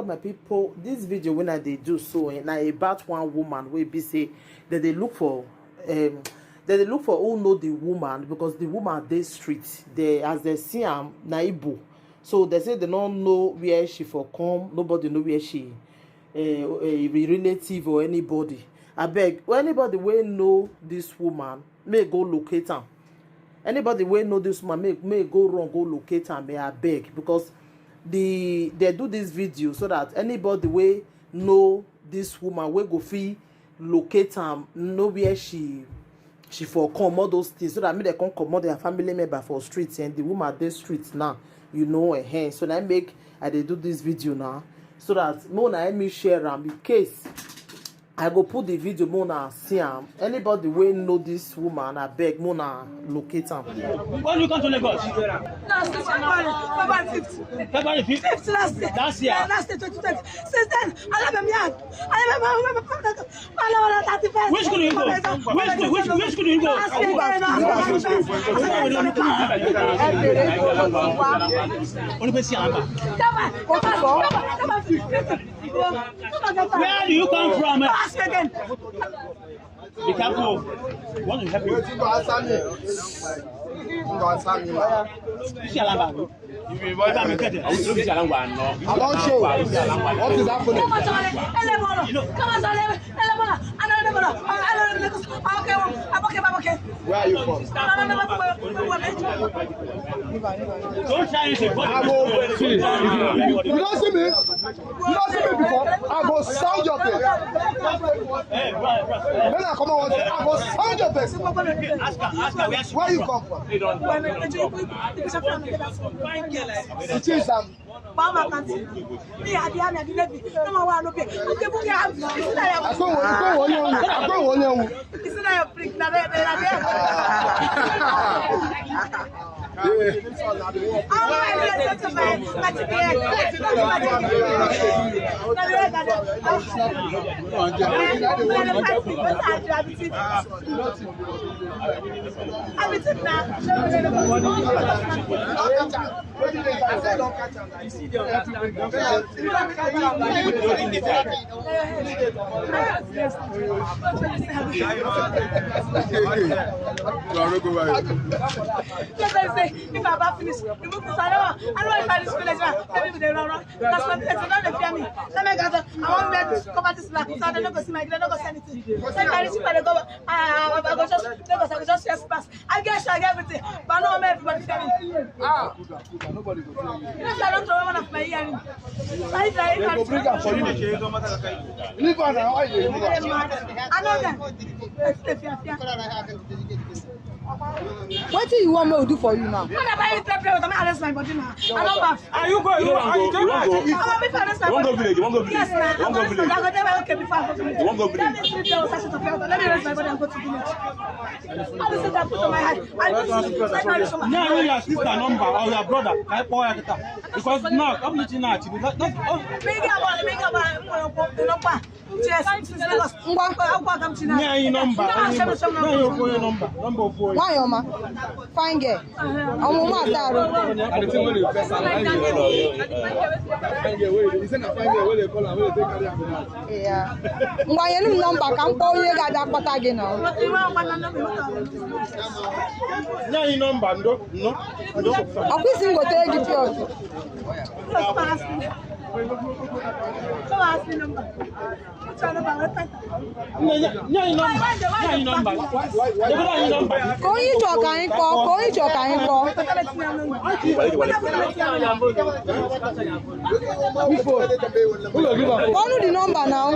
of my people, this video when they do so now about one woman will be say that they look for who know the woman, because the woman dey street they as they see am na Igbo, so they say they don't know where she for come, nobody know where she a relative or anybody. I beg, anybody wey know this woman may go locate am. Anybody wey know this woman may go wrong, go locate am. May I beg, because they do this video so that anybody wey know this woman wey go fit locate am, know where she for come, all those things, so that make they come comot their family member for streets, and the woman dey street now, you know, a hand. So I make they do this video now, so that Mona let me share am in case I go put the video. Mona see am. Anybody wey know this woman, I beg Mona locate am. When you come to Lagos? Last year, February 5th. February 5th? 5th last year. Last year? Last year, 2020. Since then, I love him young. Which school do you go? Which school do you go? Where do you come from? Be careful. Want to help you? If you want to get it, I'm not sure. What is happening? Where are you from? Don't try to say, you don't see me? You don't see me before? I go sound your face. When I come out, I go sound your face. Where you come from? It is Mama can't see. Me, I didn't have no one to pay. I if I finish, you move to Sarah. I don't know if I just finish. Maybe they run. That's what they don't fear me. Let me gather. I want to cover this black. So I don't go see my don't go see anything. Say I reach by the go. I go just yes pass. I guess I get everything. But no everybody fear me. Nobody go fear you. Yes, I don't throw one of my earring. I bring up for you. Leave on now. I know that. What do you want me to do for you now? Are you going? You won't go village. You won't go village. Yes, ma'am. You won't go village. Okay, before I go to village. You won't go village. Let me raise my body and go to village. I will sit and put on my head. Now your sister number or your brother, because now I'm looking at you. Why, Oma? Fine girl. I'm yeah. Why you number can call you got that but again now? No, no. I'll be single take it yours. So ask me number. Go you talk and call. Go you talk and call. Call the number now.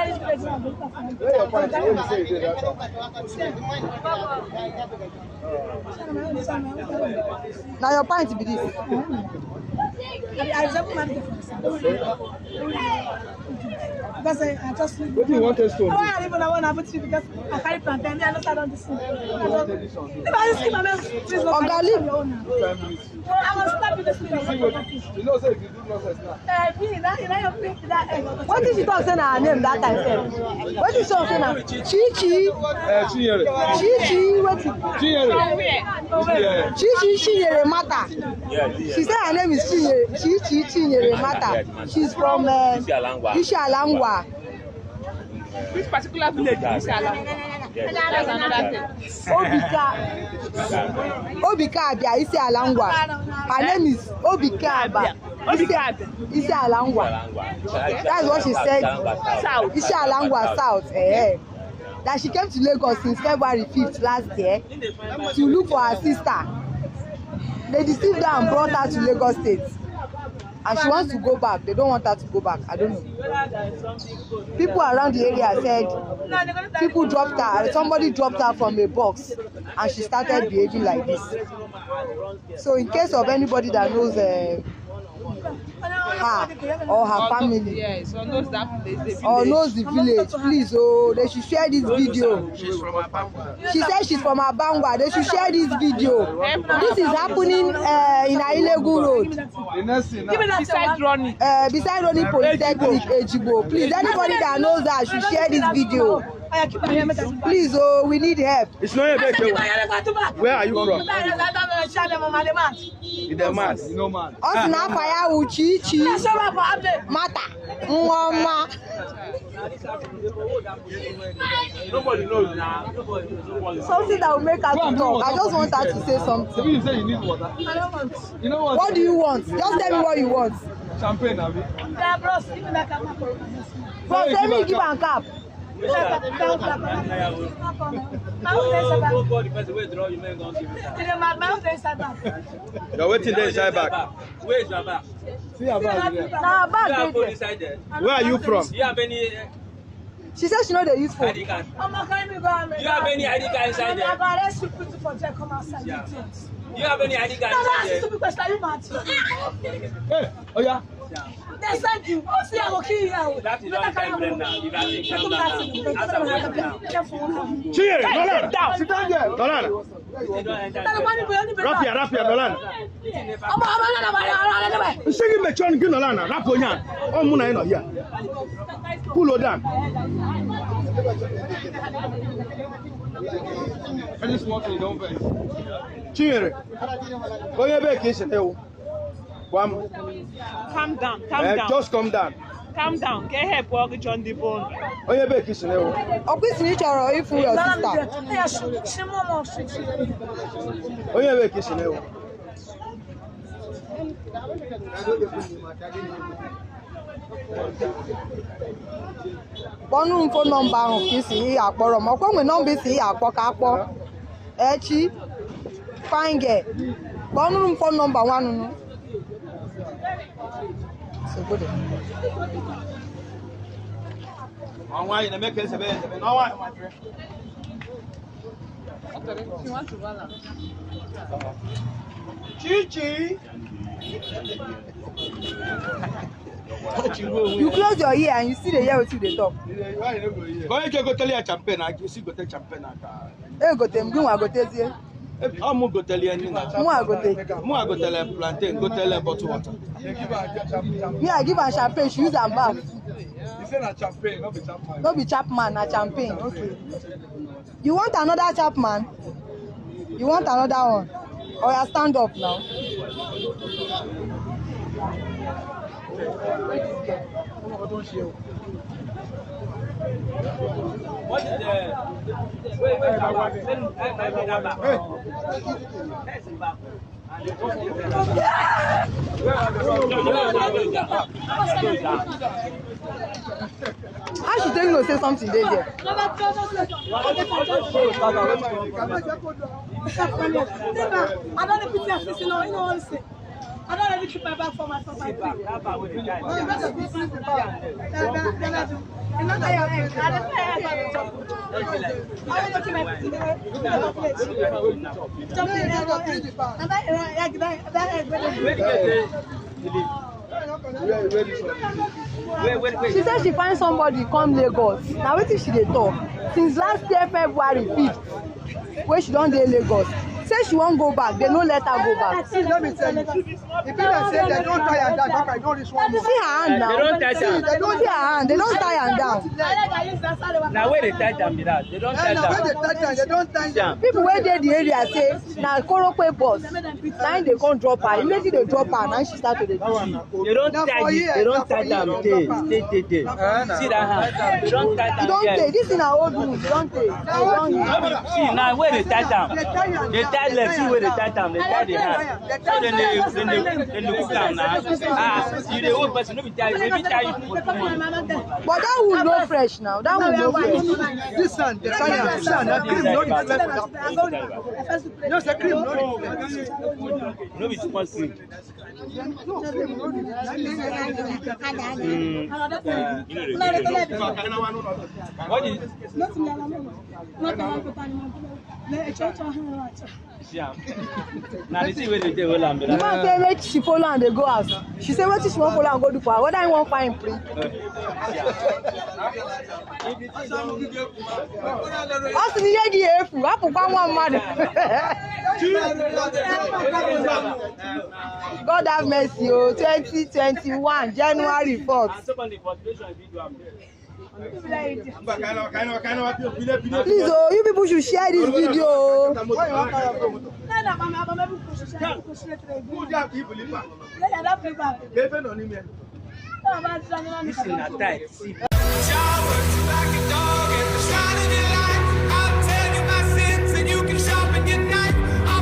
Where your point? When you say you did that. Now your point be this. I resemble my difference. Because I just sleep. What do you want us to do? I don't even want to put it because I carry plantain. I don't start on this thing. If I just keep my mouth, please don't carry your own. I will slap you this thing. You know, say if you do nonsense now. What did she talk say na her name that time sef? What did she talk say na? Chichi. Chinyere. Chichi. What? Chinyere. Chinyere Mata. She said her name is Chinyere Mata. She's from Ishialangwa. Which particular village is Ishialangwa? That's another thing. Obika Abia Ishialangwa. Her name is Obika Abia Ishialangwa. That's what she said. South. Ishialangwa South. That she came to Lagos since February 5th last year to look for her sister. They deceived her and brought her to Lagos State. And she wants to go back. They don't want her to go back. I don't know. People around the area said people dropped her. Somebody dropped her from a box and she started behaving like this. So in case of anybody that knows her or her family, Yes, or knows that place, or knows the village, please, they should share this video. She said she's from Abangwa. They should share this video. This is happening in Ailegun Road. The next thing now. beside Ronnie. Beside Ronnie Polytechnic, Ejibo. Please, anybody that knows that should share this video. Please, we need help. It's not a big deal. Where are you from? In the mass. You know, man. Us na fire Chichi Mata. Mwama. Nobody knows now. Something that will make her to talk. I just want her to say something. You say you need water. I don't want. You know what? What do you want? Just tell me what you want. Champagne, have you? Yeah, bros, give me that cap. Bro, tell me give am cap. You're waiting there inside back. Where is your bag? See your bag here. Nah, You bag have dey phone there. inside there. Where are you from? Do you have any She said she know they use phone. ID card? I'm not going to go. Do you have any ID card inside there? I'm going to arrest you for jail. Come outside. Yeah. Do you have any ID card No, inside that's there? stupid question. You mad? Hey, oh yeah. They sent you. Oh, see, I will kill you. That is not time blame now. You got to calm down. Answer question. Cheers, Nolan. Sit down there. Nolan. You don't enter. Rapia, Nolan. Sing me chon gi Nolan. Rap onya. O mu na e no here. Pull down. Any small thing don't vex. Cheers. Oye be ki se te o. Calm down, calm down. Just calm down. Calm down. Get help walk John the bone. Onye be kiss na o. Okwisi ni chọrọ ifu your sister. Onye be kiss na o. Kpọnụ m phone number ahụ ka isi ihe akpọrọ m. Ọkwa nwe nọmba isi ihe akpọ ka akpọ. Echi. Fine girl. Kpọnụ m phone number nwanunu. So good. Why you make sense be? No why? You want to balance? Chichi. You close your ear and you see the hear wetin dey talk. Why you no go here? Go you go tell your champagne, I see go tell champagne aka. Gote m gị nwa gotezie. How mu go tell you anything? Mụ gote. Mu go tell plantain, go tell bottle water. Me I give am champagne, she use am baff. You say na champagne, no be champagne. No be Chapman, na champagne. Okay. You want another Chapman? You want another one? Or you stand up now? What is the... Wait, How she tell you to say something dey there? I don't pity her face, you know what I'm saying. I don't really keep my bag for myself. I think. I'm not your egg. I don't pay egg. I will look at my food. She said she find somebody come Lagos. Now wetin she dey talk? Since last year February 5th, wey she don dey Lagos. Say she won't go back. They no let her go back. See, let me tell you. The people say they don't tie her down. I don't reach one more. See her hand now. They don't touch her. They don't see her hand. They don't tie her down. Now where they touch them be that? They don't touch When they them. touch her, they don't tie her. People wey dey the area say na Korope bus. Na im dey come drop her. Immediately they drop her. Now she start to dey do shit. They don't touch it. They don't touch them. Stay. See that hand? They don't touch You them. don Yes. take. This in her old room. You don take. You don use. See now where they touch them? They tie left. See where they touch them. They tie the hand. So then they cook them now. You the old person. No be tie. Maybe tie you for 2 months. But that wound no fresh now. That wound no fresh. This one, the fire, this one, that cream, no reflect. No, the cream, no reflect. No be too much cream. No cream, no What is? Now the thing where they hold am be The man like. say make she follow am dey go house. She say wetin she wan follow am go do for her. Whether I wan find free. Ọ sị na ihe gị efu, hapụkwa nwa mmadụ. God have mercy o, 2021 January 4th. Please oh, you people should share this video. This is not tight. See. Like a dog and trying to